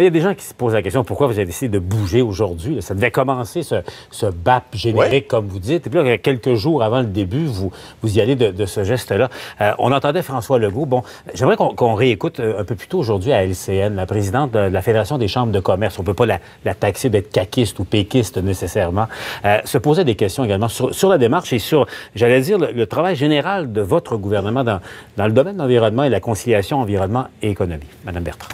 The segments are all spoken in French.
Mais il y a des gens qui se posent la question, pourquoi vous avez décidé de bouger aujourd'hui? Ça devait commencer, ce BAP générique, comme vous dites. Et puis là, quelques jours avant le début, vous y allez de ce geste-là. On entendait François Legault. Bon, j'aimerais qu'on réécoute un peu plus tôt aujourd'hui à LCN, la présidente de la Fédération des chambres de commerce. On ne peut pas la taxer d'être caquiste ou péquiste nécessairement. Se poser des questions également sur la démarche et sur, j'allais dire, le travail général de votre gouvernement dans le domaine de l'environnement et la conciliation environnement et économie. Madame Bertrand.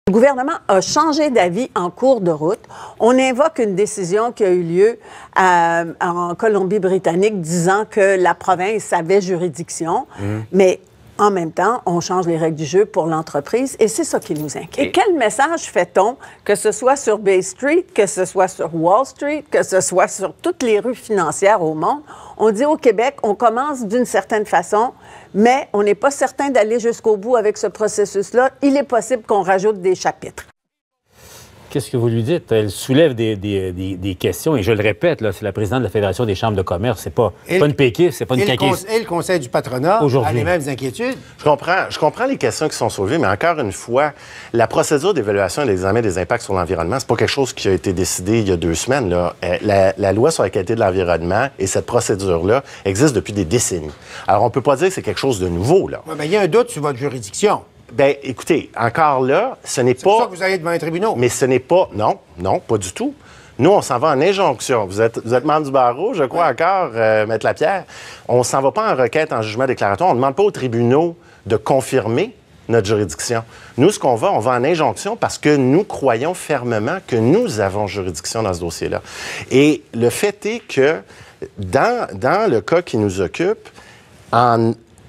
Le gouvernement a changé d'avis en cours de route. On invoque une décision qui a eu lieu en Colombie-Britannique disant que la province avait juridiction, mais en même temps, on change les règles du jeu pour l'entreprise et c'est ça qui nous inquiète. Et quel message fait-on, que ce soit sur Bay Street, que ce soit sur Wall Street, que ce soit sur toutes les rues financières au monde? On dit au Québec, on commence d'une certaine façon, mais on n'est pas certain d'aller jusqu'au bout avec ce processus-là. Il est possible qu'on rajoute des chapitres. Qu'est-ce que vous lui dites? Elle soulève des questions, et je le répète, là, c'est la présidente de la Fédération des chambres de commerce, c'est pas une péquiste, c'est pas une caquiste. Et le Conseil du patronat a les mêmes inquiétudes. Je comprends les questions qui sont soulevées, mais encore une fois, la procédure d'évaluation et d'examen des impacts sur l'environnement, c'est pas quelque chose qui a été décidé il y a 2 semaines. Là. La loi sur la qualité de l'environnement et cette procédure-là existe depuis des décennies. Alors, on peut pas dire que c'est quelque chose de nouveau, là. Ouais, mais il y a un doute sur votre juridiction. Bien, écoutez, encore là, ce n'est pas... C'est pour ça que vous allez devant les tribunaux. Mais ce n'est pas... Non, pas du tout. Nous, on s'en va en injonction. Vous êtes membre du barreau, je crois encore, Maître Lapierre. On s'en va pas en requête, en jugement déclaratoire. On ne demande pas aux tribunaux de confirmer notre juridiction. Nous, on va en injonction parce que nous croyons fermement que nous avons juridiction dans ce dossier-là. Et le fait est que, dans le cas qui nous occupe,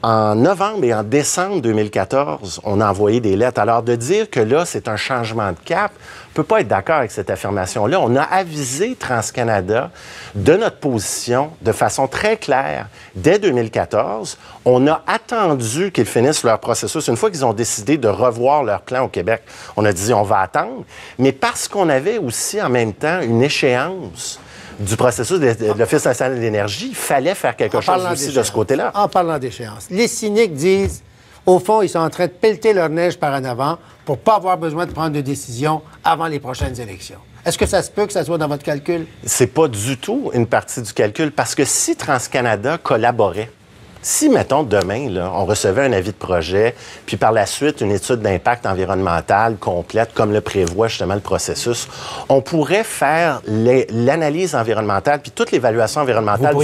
en novembre et en décembre 2014, on a envoyé des lettres. Alors, de dire que là, c'est un changement de cap, on ne peut pas être d'accord avec cette affirmation-là. On a avisé TransCanada de notre position de façon très claire dès 2014. On a attendu qu'ils finissent leur processus. Une fois qu'ils ont décidé de revoir leur plan au Québec, on a dit on va attendre. Mais parce qu'on avait aussi en même temps une échéance du processus de l'Office national de l'énergie, il fallait faire quelque chose aussi de ce côté-là. En parlant d'échéance, les cyniques disent, au fond, ils sont en train de pelleter leur neige par en avant pour ne pas avoir besoin de prendre de décision avant les prochaines élections. Est-ce que ça se peut que ça soit dans votre calcul? C'est pas du tout une partie du calcul, parce que si TransCanada collaborait, si, mettons, demain, là, on recevait un avis de projet, puis par la suite, une étude d'impact environnemental complète, comme le prévoit justement le processus, on pourrait faire l'analyse environnementale puis toute l'évaluation environnementale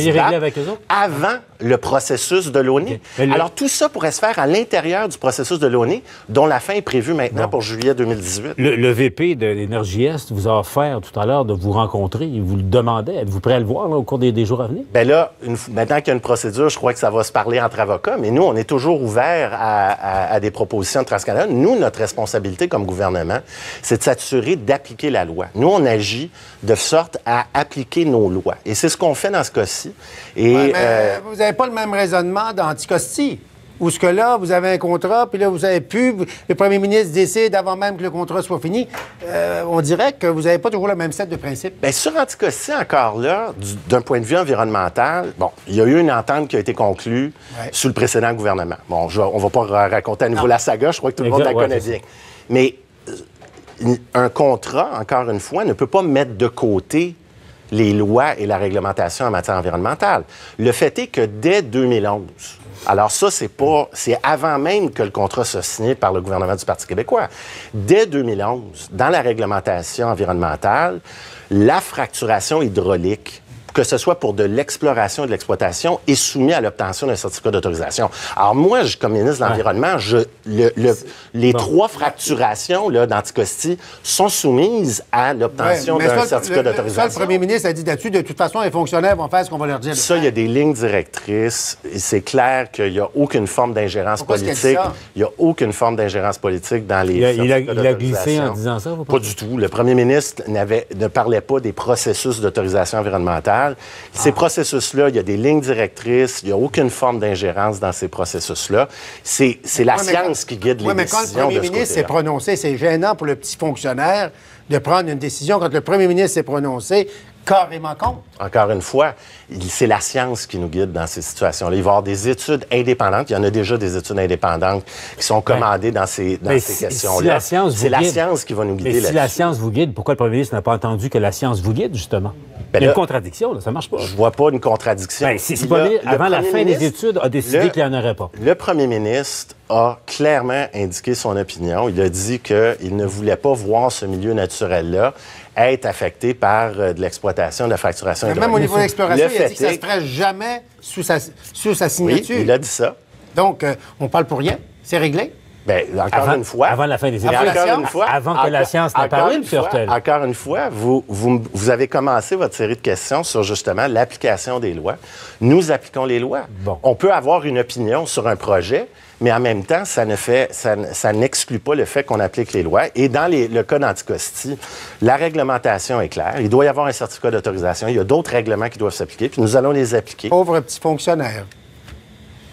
avant le processus de l'ONU. Okay. Alors, tout ça pourrait se faire à l'intérieur du processus de l'ONU, dont la fin est prévue maintenant pour juillet 2018. Le VP de l'Énergie Est vous a offert tout à l'heure de vous rencontrer. Il vous le demandait. Êtes-vous prêt à le voir là, au cours des jours à venir? Bien là, maintenant qu'il y a une procédure, je crois que ça va se parler entre avocats, mais nous, on est toujours ouverts à des propositions de TransCanada. Nous, notre responsabilité comme gouvernement, c'est de s'assurer d'appliquer la loi. Nous, on agit de sorte à appliquer nos lois. Et c'est ce qu'on fait dans ce cas-ci. Et, vous n'avez pas le même raisonnement d'Anticosti, où ce que là, vous avez un contrat, puis là, vous avez pu, le premier ministre décide avant même que le contrat soit fini. On dirait que vous n'avez pas toujours le même set de principes. Bien, sur Anticosti, encore là, d'un point de vue environnemental, bon, il y a eu une entente qui a été conclue sous le précédent gouvernement. Bon, on ne va pas raconter à nouveau la saga, je crois que tout le monde la connaît bien. Mais un contrat, encore une fois, ne peut pas mettre de côté les lois et la réglementation en matière environnementale. Le fait est que dès 2011, alors ça, c'est avant même que le contrat soit signé par le gouvernement du Parti québécois. Dès 2011, dans la réglementation environnementale, la fracturation hydraulique, que ce soit pour de l'exploration et de l'exploitation, est soumis à l'obtention d'un certificat d'autorisation. Alors moi, comme ministre de l'Environnement, les 3 fracturations d'Anticosti sont soumises à l'obtention d'un certificat d'autorisation. Ça, le premier ministre a dit là-dessus, de toute façon, les fonctionnaires vont faire ce qu'on va leur dire. Ça, il y a des lignes directrices. Et c'est clair qu'il n'y a auune forme d'ingérence politique. Il n'y a aucune forme d'ingérence politique dans les certificats d'autorisation. Il a glissé en disant ça? Pas du tout. Le premier ministre ne parlait pas des processus d'autorisation environnementale. Ces processus-là, il y a des lignes directrices, il n'y a aucune forme d'ingérence dans ces processus-là. C'est la science qui guide les décisions de ce côté-là. Mais quand le premier ministre s'est prononcé, c'est gênant pour le petit fonctionnaire de prendre une décision quand le premier ministre s'est prononcé carrément contre. Encore une fois, c'est la science qui nous guide dans ces situations-là. Il va y avoir des études indépendantes. Il y en a déjà des études indépendantes qui sont commandées dans ces questions-là. C'est la science qui va nous guider là-dessus. Si la science vous guide, pourquoi le premier ministre n'a pas entendu que la science vous guide, justement? Il y a une contradiction, là, ça marche pas. Je vois pas une contradiction. Avant la fin des études, a décidé qu'il n'y en aurait pas. Le premier ministre a clairement indiqué son opinion. Il a dit qu'il ne voulait pas voir ce milieu naturel-là être affecté par de l'exploitation, de la fracturation hydraulique. Même au niveau de l'exploration, il a dit que ça ne se ferait jamais sous sa signature. Oui, il a dit ça. Donc, on parle pour rien. C'est réglé. Bien, encore une fois... Avant la fin des études. Avant que la science n'ait parlé, M. Hurtel. Encore une fois, vous avez commencé votre série de questions sur, justement, l'application des lois. Nous appliquons les lois. Bon. On peut avoir une opinion sur un projet, mais en même temps, ça n'exclut pas le fait qu'on applique les lois. Et dans le cas d'Anticosti, la réglementation est claire. Il doit y avoir un certificat d'autorisation. Il y a d'autres règlements qui doivent s'appliquer, puis nous allons les appliquer. Pauvre petit fonctionnaire.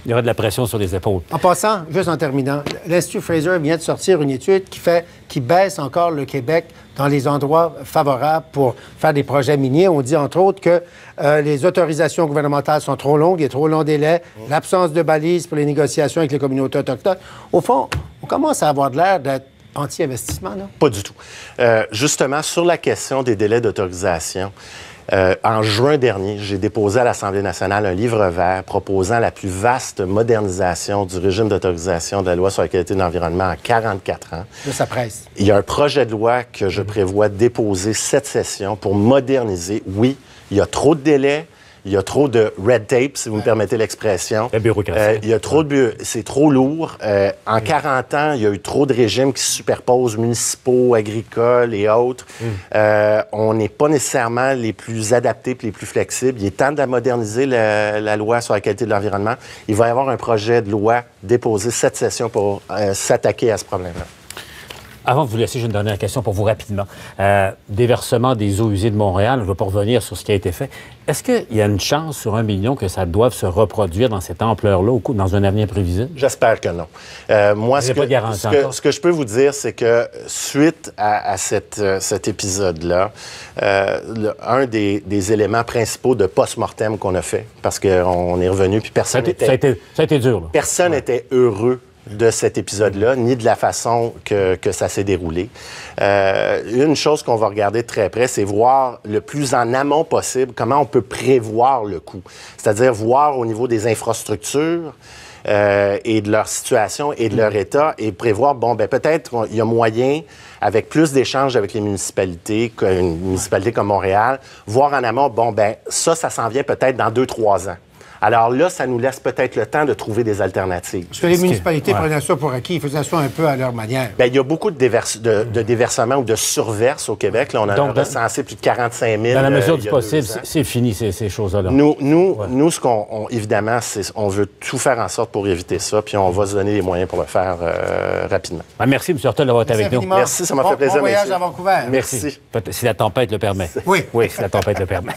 Il y aura de la pression sur les épaules. En passant, juste en terminant, l'Institut Fraser vient de sortir une étude qui baisse encore le Québec dans les endroits favorables pour faire des projets miniers. On dit, entre autres, que les autorisations gouvernementales sont trop longues, il y a trop long délai, l'absence de balises pour les négociations avec les communautés autochtones. Au fond, on commence à avoir de l'air d'être anti-investissement, là? Pas du tout. Justement, sur la question des délais d'autorisation, en juin dernier, j'ai déposé à l'Assemblée nationale un livre vert proposant la plus vaste modernisation du régime d'autorisation de la loi sur la qualité de l'environnement en 44 ans. De sa presse. Il y a un projet de loi que je prévois déposer cette session pour moderniser. Oui, il y a trop de délais. Il y a trop de red tape, si vous me permettez l'expression. La bureaucratie. Il y a trop de c'est trop lourd. En 40 ans, il y a eu trop de régimes qui se superposent, municipaux, agricoles et autres. On n'est pas nécessairement les plus adaptés et les plus flexibles. Il est temps de la moderniser, la loi sur la qualité de l'environnement. Il va y avoir un projet de loi déposé cette session pour s'attaquer à ce problème-là. Avant de vous laisser, j'ai une dernière question pour vous rapidement. Déversement des eaux usées de Montréal, je ne vais pas revenir sur ce qui a été fait. Est-ce qu'il y a une chance sur 1 million que ça doive se reproduire dans cette ampleur-là dans un avenir prévisible? J'espère que non. Moi, ce que je peux vous dire, c'est que suite à cet épisode-là, un des éléments principaux de post-mortem qu'on a fait, parce qu'on est revenu, puis personne n'était... Ça a été dur, là. Personne n'était heureux de cet épisode-là, ni de la façon que ça s'est déroulé. Une chose qu'on va regarder de très près, c'est voir le plus en amont possible comment on peut prévoir le coût. C'est-à-dire voir au niveau des infrastructures et de leur situation et de leur état et prévoir, peut-être il y a moyen, avec plus d'échanges avec les municipalités, une municipalité comme Montréal, voir en amont, ça s'en vient peut-être dans 2-3 ans. Alors là, ça nous laisse peut-être le temps de trouver des alternatives. Parce que les municipalités prenaient ça pour acquis, ils faisaient ça un peu à leur manière. Il y a beaucoup de déversements ou de surverses au Québec. Là, on a recensé plus de 45 000. Dans la mesure du possible, c'est fini, ces choses-là. Nous, ce qu'on évidemment, on veut tout faire en sorte pour éviter ça, puis on va se donner les moyens pour le faire rapidement. Merci, M. Hurtel, d'avoir été avec nous. Merci, ça m'a fait plaisir. Bon voyage à Vancouver. Merci. Si la tempête le permet. Oui. Oui, si la tempête le permet.